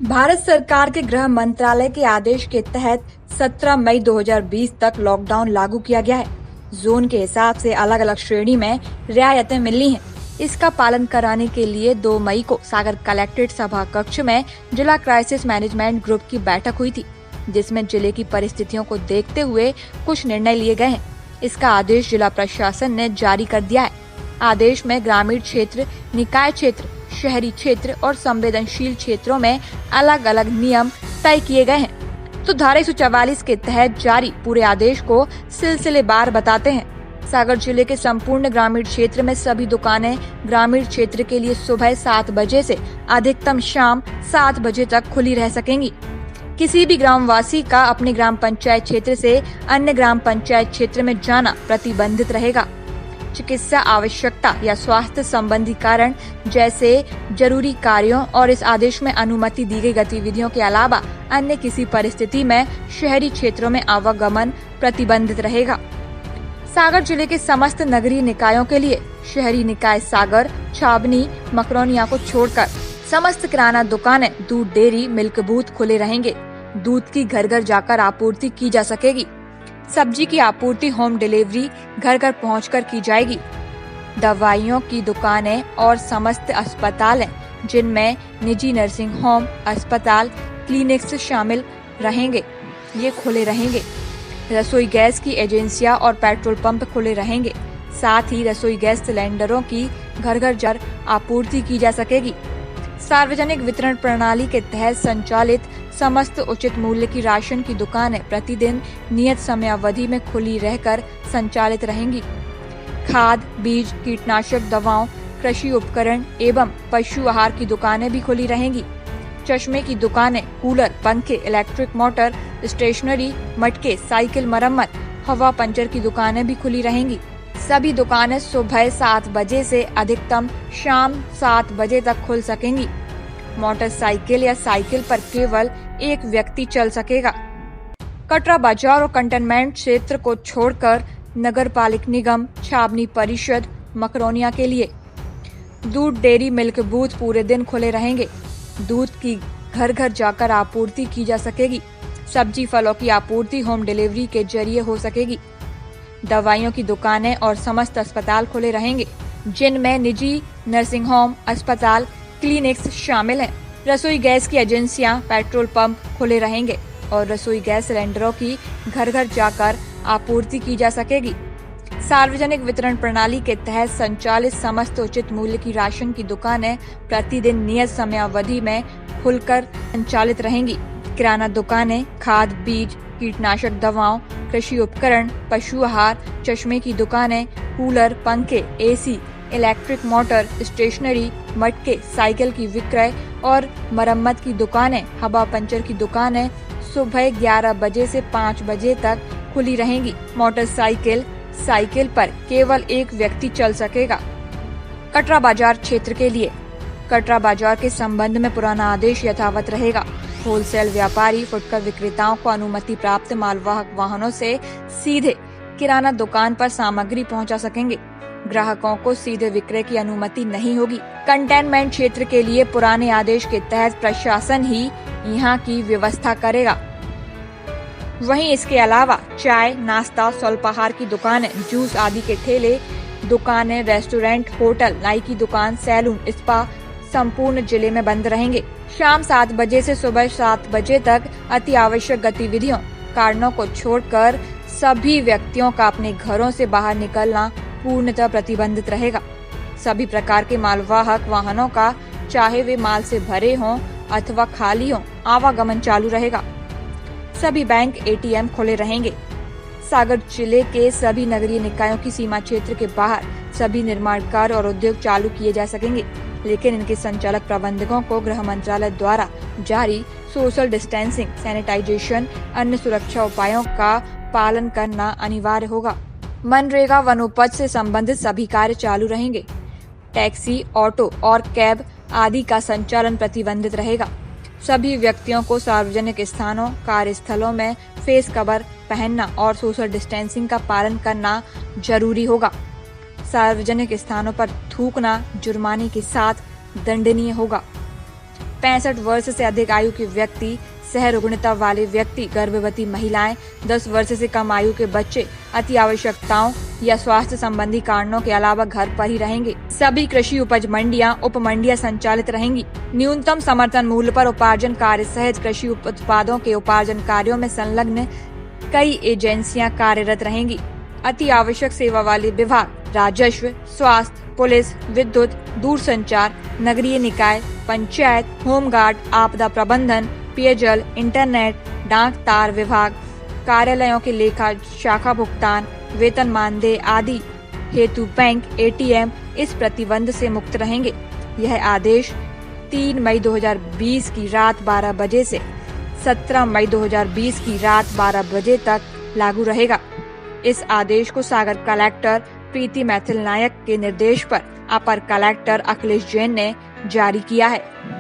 भारत सरकार के गृह मंत्रालय के आदेश के तहत 17 मई 2020 तक लॉकडाउन लागू किया गया है। जोन के हिसाब से अलग अलग श्रेणी में रियायतें मिली हैं। इसका पालन कराने के लिए 2 मई को सागर कलेक्ट्रेट सभा कक्ष में जिला क्राइसिस मैनेजमेंट ग्रुप की बैठक हुई थी, जिसमें जिले की परिस्थितियों को देखते हुए कुछ निर्णय लिए गए हैं। इसका आदेश जिला प्रशासन ने जारी कर दिया है। आदेश में ग्रामीण क्षेत्र, निकाय क्षेत्र, शहरी क्षेत्र और संवेदनशील क्षेत्रों में अलग अलग नियम तय किए गए हैं। तो धारा 144 के तहत जारी पूरे आदेश को सिलसिलेवार बताते हैं। सागर जिले के संपूर्ण ग्रामीण क्षेत्र में सभी दुकानें ग्रामीण क्षेत्र के लिए सुबह 7 बजे से अधिकतम शाम 7 बजे तक खुली रह सकेंगी। किसी भी ग्रामवासी का अपने ग्राम पंचायत क्षेत्र से अन्य ग्राम पंचायत क्षेत्र में जाना प्रतिबंधित रहेगा। चिकित्सा आवश्यकता या स्वास्थ्य संबंधी कारण जैसे जरूरी कार्यों और इस आदेश में अनुमति दी गई गतिविधियों के अलावा अन्य किसी परिस्थिति में शहरी क्षेत्रों में आवागमन प्रतिबंधित रहेगा। सागर जिले के समस्त नगरीय निकायों के लिए शहरी निकाय सागर, छावनी, मकरोनिया को छोड़कर समस्त किराना दुकानें, दूध डेयरी, मिल्क बूथ खुले रहेंगे। दूध की घर घर जाकर आपूर्ति की जा सकेगी। सब्जी की आपूर्ति होम डिलीवरी घर घर पहुंचकर की जाएगी। दवाइयों की दुकानें और समस्त अस्पताल जिनमें निजी नर्सिंग होम, अस्पताल, क्लिनिक्स शामिल रहेंगे, ये खुले रहेंगे। रसोई गैस की एजेंसियां और पेट्रोल पंप खुले रहेंगे। साथ ही रसोई गैस सिलेंडरों की घर घर जाकर आपूर्ति की जा सकेगी। सार्वजनिक वितरण प्रणाली के तहत संचालित समस्त उचित मूल्य की राशन की दुकानें प्रतिदिन नियत समयावधि में खुली रहकर संचालित रहेंगी। खाद, बीज, कीटनाशक दवाओं, कृषि उपकरण एवं पशु आहार की दुकानें भी खुली रहेंगी। चश्मे की दुकानें, कूलर, पंखे, इलेक्ट्रिक मोटर, स्टेशनरी, मटके, साइकिल मरम्मत, हवा पंचर की दुकानें भी खुली रहेंगी। सभी दुकानें सुबह 7 बजे से अधिकतम शाम 7 बजे तक खुल सकेंगी। मोटरसाइकिल या साइकिल पर केवल एक व्यक्ति चल सकेगा। कटरा बाजार और कंटेनमेंट क्षेत्र को छोड़कर नगर पालिक निगम, छावनी परिषद, मकरोनिया के लिए दूध डेयरी, मिल्क बूथ पूरे दिन खुले रहेंगे। दूध की घर घर जाकर आपूर्ति की जा सकेगी। सब्जी फलों की आपूर्ति होम डिलीवरी के जरिए हो सकेगी। दवाइयों की दुकानें और समस्त अस्पताल खुले रहेंगे, जिनमें निजी नर्सिंग होम, अस्पताल, क्लिनिक्स शामिल हैं। रसोई गैस की एजेंसियां, पेट्रोल पंप खुले रहेंगे और रसोई गैस सिलेंडरों की घर घर जाकर आपूर्ति की जा सकेगी। सार्वजनिक वितरण प्रणाली के तहत संचालित समस्त उचित मूल्य की राशन की दुकानें प्रतिदिन नियत समयावधि में खुलकर संचालित रहेंगी। किराना दुकानें, खाद, बीज, कीटनाशक दवाओं, कृषि उपकरण, पशु आहार, चश्मे की दुकानें, कूलर, पंखे, एसी, इलेक्ट्रिक मोटर, स्टेशनरी, मटके, साइकिल की विक्रय और मरम्मत की दुकानें, हवा पंचर की दुकानें सुबह 11 बजे से 5 बजे तक खुली रहेंगी। मोटरसाइकिल, साइकिल पर केवल एक व्यक्ति चल सकेगा। कटरा बाजार क्षेत्र के लिए कटरा बाजार के संबंध में पुराना आदेश यथावत रहेगा। होलसेल व्यापारी, फुटकर विक्रेताओं को अनुमति प्राप्त मालवाहक वाहनों से सीधे किराना दुकान पर सामग्री पहुंचा सकेंगे। ग्राहकों को सीधे विक्रय की अनुमति नहीं होगी। कंटेनमेंट क्षेत्र के लिए पुराने आदेश के तहत प्रशासन ही यहां की व्यवस्था करेगा। वहीं इसके अलावा चाय, नाश्ता, स्वल्पाहार की दुकानें, जूस आदि के ठेले, दुकानें, रेस्टोरेंट, होटल, नाई की दुकान, सैलून, स्पा संपूर्ण जिले में बंद रहेंगे। शाम 7 बजे से सुबह 7 बजे तक अति आवश्यक गतिविधियों कारणों को छोड़कर सभी व्यक्तियों का अपने घरों से बाहर निकलना पूर्णतः प्रतिबंधित रहेगा। सभी प्रकार के मालवाहक वाहनों का, चाहे वे माल से भरे हों अथवा खाली हों, आवागमन चालू रहेगा। सभी बैंक, एटीएम खुले रहेंगे। सागर जिले के सभी नगरीय निकायों की सीमा क्षेत्र के बाहर सभी निर्माण कार्य और उद्योग चालू किए जा सकेंगे, लेकिन इनके संचालक प्रबंधकों को गृह मंत्रालय द्वारा जारी सोशल डिस्टेंसिंग, सैनिटाइजेशन, अन्य सुरक्षा उपायों का पालन करना अनिवार्य होगा। मनरेगा, वनोपज से संबंधित सभी कार्य चालू रहेंगे। टैक्सी, ऑटो और कैब आदि का संचालन प्रतिबंधित रहेगा। सभी व्यक्तियों को सार्वजनिक स्थानों, कार्यस्थलों में फेस कवर पहनना और सोशल डिस्टेंसिंग का पालन करना जरूरी होगा। सार्वजनिक स्थानों पर थूकना जुर्माने के साथ दंडनीय होगा। 65 वर्ष से अधिक आयु के व्यक्ति, सहरुग्णता वाले व्यक्ति, गर्भवती महिलाएं, 10 वर्ष से कम आयु के बच्चे अति आवश्यकताओं या स्वास्थ्य संबंधी कारणों के अलावा घर पर ही रहेंगे। सभी कृषि उपज मंडियां, उप मंडियां संचालित रहेंगी। न्यूनतम समर्थन मूल्य पर उपार्जन कार्य सहित कृषि उत्पादों के उपार्जन कार्यों में संलग्न कई एजेंसियां कार्यरत रहेंगी। अति आवश्यक सेवा वाले विभाग राजस्व, स्वास्थ्य, पुलिस, विद्युत, दूरसंचार, नगरीय निकाय, पंचायत, होमगार्ड, आपदा प्रबंधन, पेयजल, इंटरनेट, डाक तार विभाग, कार्यालयों के लेखा शाखा भुगतान, वेतन मानदेय आदि हेतु बैंक, एटीएम इस प्रतिबंध से मुक्त रहेंगे। यह आदेश 3 मई 2020 की रात 12 बजे से 17 मई 2020 की रात 12 बजे तक लागू रहेगा। इस आदेश को सागर कलेक्टर प्रीति मैथिल नायक के निर्देश पर अपर कलेक्टर अखिलेश जैन ने जारी किया है।